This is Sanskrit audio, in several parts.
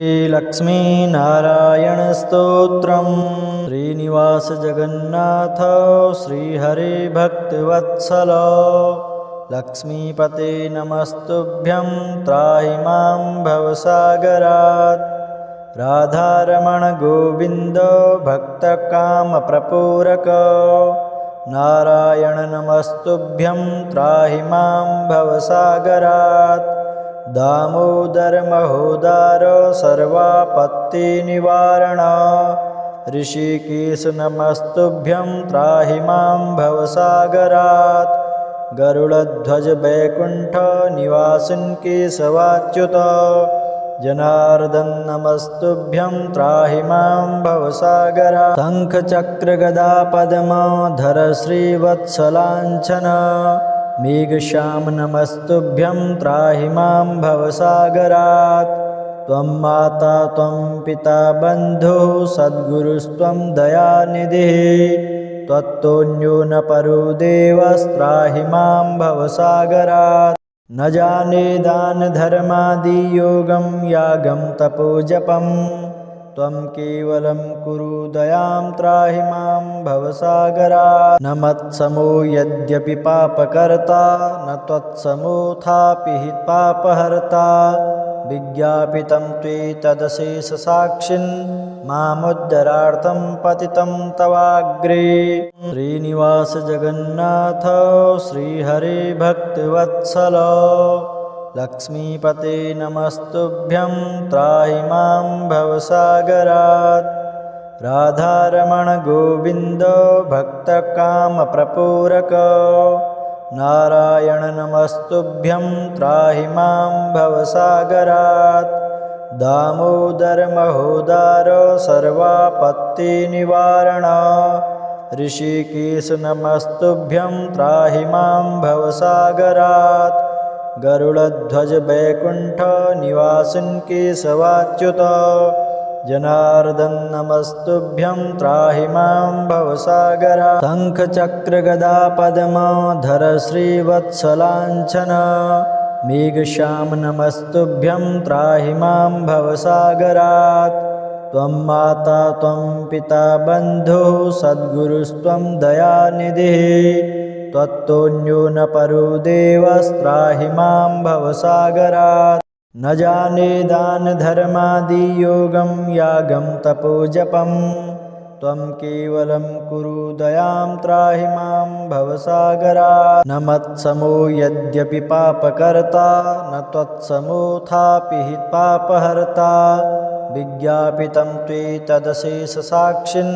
श्रीलक्ष्मीनारायणस्तोत्रम् श्रीनिवासजगन्नाथ श्रीहरिभक्तवत्सल लक्ष्मीपते नमस्तुभ्यं त्राहि मां भवसागरात्। राधारमण गोविन्द भक्तकामप्रपूरक नारायण नमस्तुभ्यं त्राहि मां भवसागरात्। दामोदर महोदार सर्वापत्तिनिवारण ऋषिकेश नमस्तुभ्यं त्राहि मां भवसागरात्। गरुडध्वज वैकुण्ठ निवासिन् केशवाच्युत जनार्दन नमस्तुभ्यं त्राहि मां भवसागरात्। शङ्खचक्रगदा पद्मधर श्रीवत्सलाञ्छन मेघश्याम नमस्तुभ्यं त्राहि मां भवसागरात्। त्वं माता त्वं पिता बन्धुः सद्गुरुस्त्वं दयानिधिः त्वत्तोऽन्यो न परो देवस्त्राहि मां भवसागरात्। न जाने दानधर्मादियोगं यागं तपोजपं त्वं केवलं कुरु दयां त्राहि मां भवसागरात्। न मत्समो यद्यपि पापकर्ता न त्वत्समोऽथापि हि पापहर्ता विज्ञापितं त्वेतदशेषसाक्षिन् मामुद्धरार्थं पतितं तवाग्रे। श्रीनिवासजगन्नाथ श्रीहरिभक्तवत्सल लक्ष्मीपते नमस्तुभ्यं त्राहि मां भवसागरात्। राधारमण गोविन्द भक्तकामप्रपूरक नारायण नमस्तुभ्यं त्राहि मां भवसागरात्। दामोदर महोदार सर्वापत्तिनिवारण ऋषिकेश नमस्तुभ्यं त्राहि मां भवसागरात्। गरुडध्वज वैकुण्ठ निवासिन् केशवाच्युत जनार्दन नमस्तुभ्यं त्राहि मां भवसागरात्। शङ्खचक्रगदा पद्मधर श्रीवत्सलाञ्छन मेघश्याम नमस्तुभ्यं त्राहि मां भवसागरात्। त्वं माता त्वं पिता बन्धुः सद्गुरुस्त्वं दयानिधिः त्वत्तोऽन्यो न परो देवस्त्राहि मां भवसागरात्। न जाने दानधर्मादियोगं यागं तपोजपं त्वं केवलं कुरु दयां त्राहि मां भवसागरात्। न मत्समो यद्यपि पापकर्ता न त्वत्समोऽथापि हि पापहर्ता विज्ञापितं त्वेतदशेषसाक्षिन्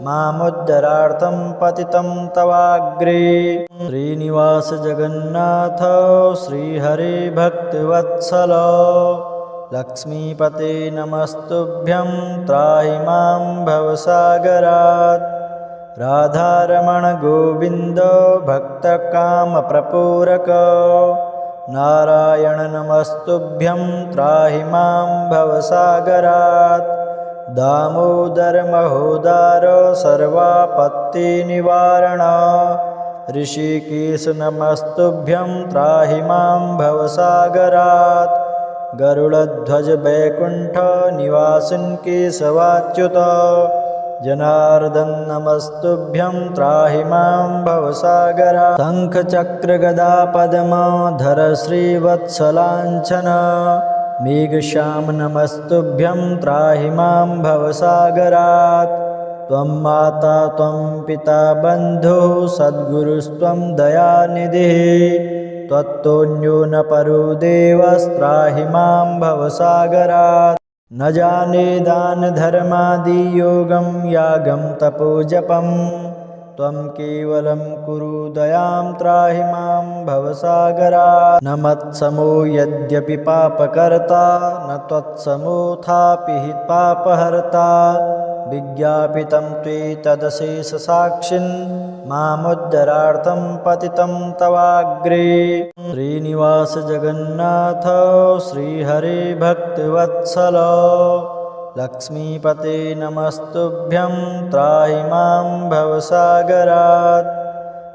मामुद्धरार्थं पतितं तवाग्रे। श्रीनिवासजगन्नाथ श्रीहरिभक्तवत्सल लक्ष्मीपते नमस्तुभ्यं त्राहि मां भवसागरात्। राधारमण गोविन्द भक्तकामप्रपूरक नारायण नमस्तुभ्यं त्राहि मां भवसागरात्। दामोदर महोदार सर्वापत्तिनिवारण ऋषिकेश नमस्तुभ्यं त्राहि मां भवसागरात्। गरुडध्वज वैकुण्ठ निवासिन् केशवाच्युत जनार्दन नमस्तुभ्यं त्राहि मां भवसागरात्। शङ्खचक्रगदा पद्मधर श्रीवत्सलाञ्छन मेघश्याम नमस्तुभ्यं त्राहि मां भवसागरात्। त्वं माता त्वं पिता बन्धुः सद्गुरुस्त्वं दयानिधिः त्वत्तोऽन्यो न परो देवस्त्राहि मां भवसागरात्। न जाने दानधर्मादियोगं यागं तपोजपं त्वं केवलं कुरु दयां त्राहि मां भवसागरात्। न मत्समो यद्यपि पापकर्ता न त्वत्समोऽथापि हि पापहर्ता विज्ञापितं त्वेतदशेषसाक्षिन् मामुद्धरार्थं पतितं तवाग्रे। श्रीनिवासजगन्नाथ श्रीहरिभक्तवत्सल लक्ष्मीपते नमस्तुभ्यं त्राहि मां भवसागरात्।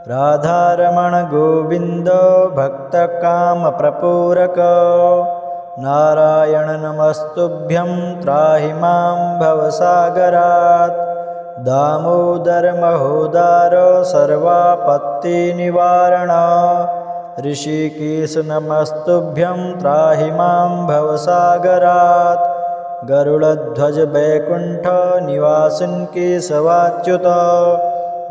राधारमण गोविन्द भक्तकामप्रपूरक नारायण नमस्तुभ्यं त्राहि मां भवसागरात् दामोदर महोदार सर्वापत्तिनिवारण ऋषिकेश नमस्तुभ्यं त्राहि मां भवसागरात् गरुडध्वज वैकुण्ठ निवासिन् केशवाच्युत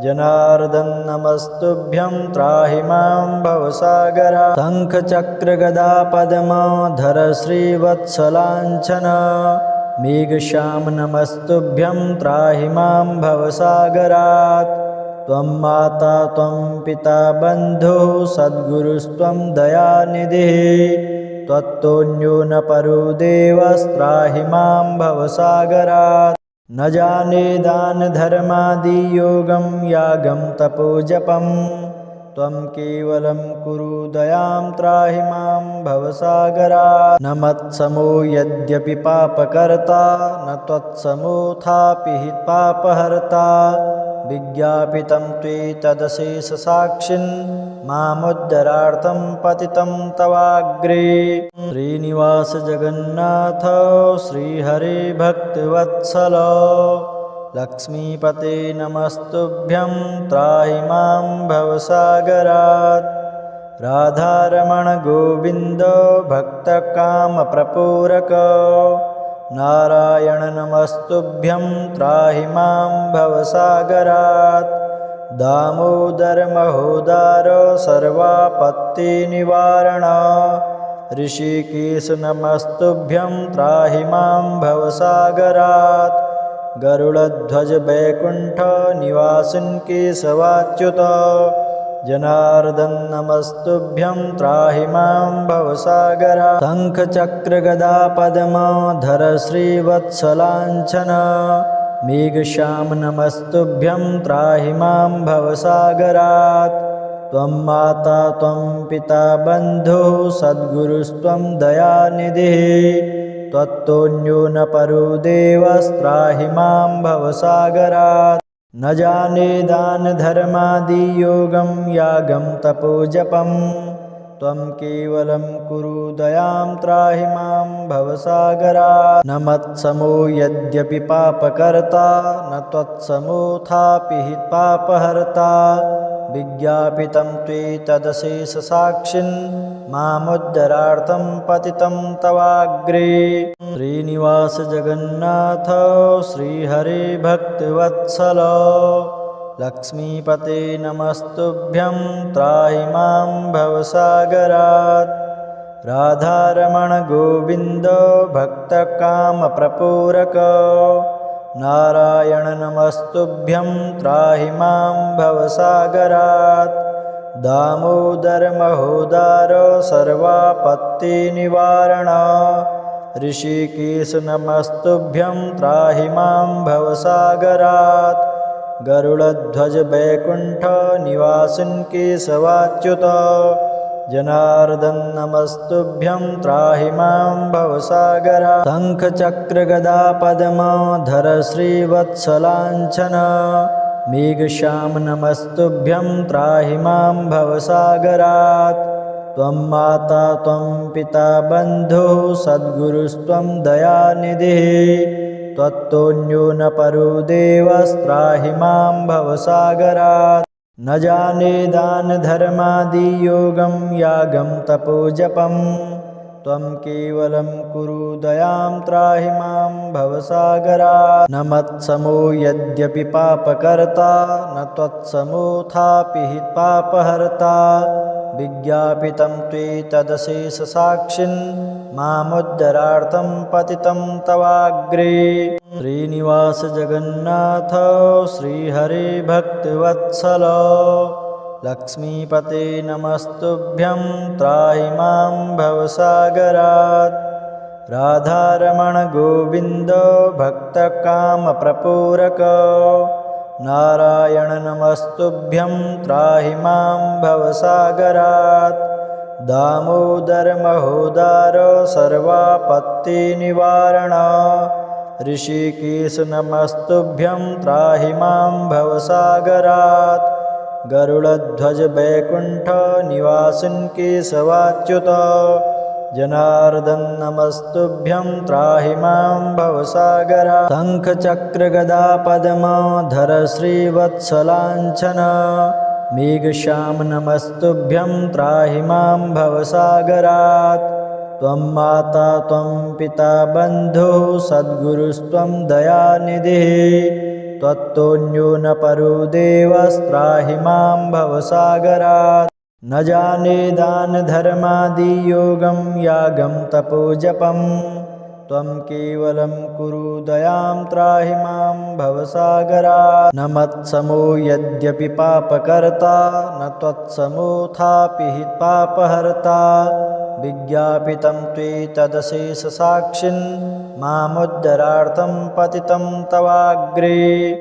जनार्दन नमस्तुभ्यं त्राहि मां भवसागरात् शङ्खचक्रगदा पद्मधर श्रीवत्सलाञ्छन मेघश्याम नमस्तुभ्यं त्राहि मां भवसागरात् त्वं माता त्वं पिता बन्धुः सद्गुरुस्त्वं दयानिधिः त्वत्तोऽन्यो न परो देवस्त्राहि मां भवसागरात् न जाने दानधर्मादियोगं यागं तपोजपं त्वं केवलं कुरु दयां त्राहि मां भवसागरात् न मत्समो यद्यपि पापकर्ता न त्वत्समोऽथापि हि पापहर्ता विज्ञापितं त्वेतदशेषसाक्षिन् मामुद्धरार्थं पतितं तवाग्रे श्रीनिवास जगन्नाथ श्रीहरे भक्तवत्सल लक्ष्मीपते नमस्तुभ्यं त्राहि मां भवसागरात् राधारमण गोविन्द भक्तकामप्रपूरक नारायण नमस्तुभ्यं त्राहि मां भवसागरात् दामोदर महोदार सर्वापत्तिनिवारण ऋषिकेश नमस्तुभ्यं त्राहि मां भवसागरात् गरुडध्वज वैकुण्ठ निवासिन् केशवाच्युत जनार्दन नमस्तुभ्यं त्राहि मां भवसागरात् शङ्खचक्रगदा पद्मधर श्रीवत्सलाञ्छन मेघश्याम नमस्तुभ्यं त्राहि मां भवसागरात् त्वं माता त्वं पिता बन्धुः सद्गुरुस्त्वं दयानिधिः त्वत्तोऽन्यो न परो देवस्त्राहि मां भवसागरात् न जाने दानधर्मादियोगं यागं तपोजपं त्वं केवलं कुरु दयां त्राहि मां भवसागरात् न मत्समो यद्यपि पापकर्ता न त्वत्समोऽथापि हि पापहर्ता विज्ञापितं त्वेतदशेषसाक्षिन् मामुद्धरार्थं पतितं तवाग्रे श्रीनिवास जगन्नाथ श्रीहरे भक्तवत्सल लक्ष्मीपते नमस्तुभ्यं त्राहि मां भवसागरात् राधारमण गोविन्द भक्तकामप्रपूरक नारायण नमस्तुभ्यं त्राहि मां भवसागरात् दामोदर महोदार सर्वापत्तिनिवारण ऋषिकेश नमस्तुभ्यं त्राहि मां भवसागरात् गरुडध्वज वैकुण्ठ निवासिन् केशवाच्युत जनार्दन नमस्तुभ्यं त्राहि मां भवसागरात् शङ्खचक्रगदा पद्मधर श्रीवत्सलाञ्छन मेघश्याम नमस्तुभ्यं त्राहि मां भवसागरात् त्वं माता त्वं पिता बन्धुः सद्गुरुस्त्वं दयानिधिः त्वत्तोऽन्यो न परो देवस्त्राहि मां भवसागरात् न जाने दानधर्मादियोगं यागं तपोजपं त्वं केवलं कुरु दयां त्राहि मां भवसागरात् न मत्समो यद्यपि पापकर्ता न त्वत्समोऽथापि हि पापहर्ता विज्ञापितं त्वेतदशेषसाक्षिन् मामुद्धरार्थं पतितं तवाग्रे श्रीनिवास जगन्नाथ श्रीहरे भक्तवत्सल लक्ष्मीपते नमस्तुभ्यं त्राहि मां भवसागरात् राधारमण गोविन्द भक्तकामप्रपूरक नारायण नमस्तुभ्यं त्राहि मां भवसागरात् दामोदर महोदार सर्वापत्तिनिवारण ऋषिकेश नमस्तुभ्यं त्राहि मां भवसागरात् गरुडध्वज वैकुण्ठ निवासिन् केशवाच्युत जनार्दन नमस्तुभ्यं त्राहि मां भवसागरात् शङ्खचक्रगदापद्मधर श्रीवत्सलाञ्छन मेघश्याम नमस्तुभ्यं त्राहि मां भवसागरात् त्वं माता त्वं पिता बन्धुः सद्गुरुस्त्वं दयानिधिः त्वत्तोऽन्यो न परो देवस्त्राहि मां भवसागरात् न जाने दानधर्मादियोगं यागं तपोजपं त्वं केवलं कुरु दयां त्राहि मां भवसागरात् न मत्समो यद्यपि पापकर्ता न त्वत्समोऽथापि हि पापहर्ता विज्ञापितं त्वेतदशेषसाक्षिन् मामुद्धरार्थं पतितं तवाग्रे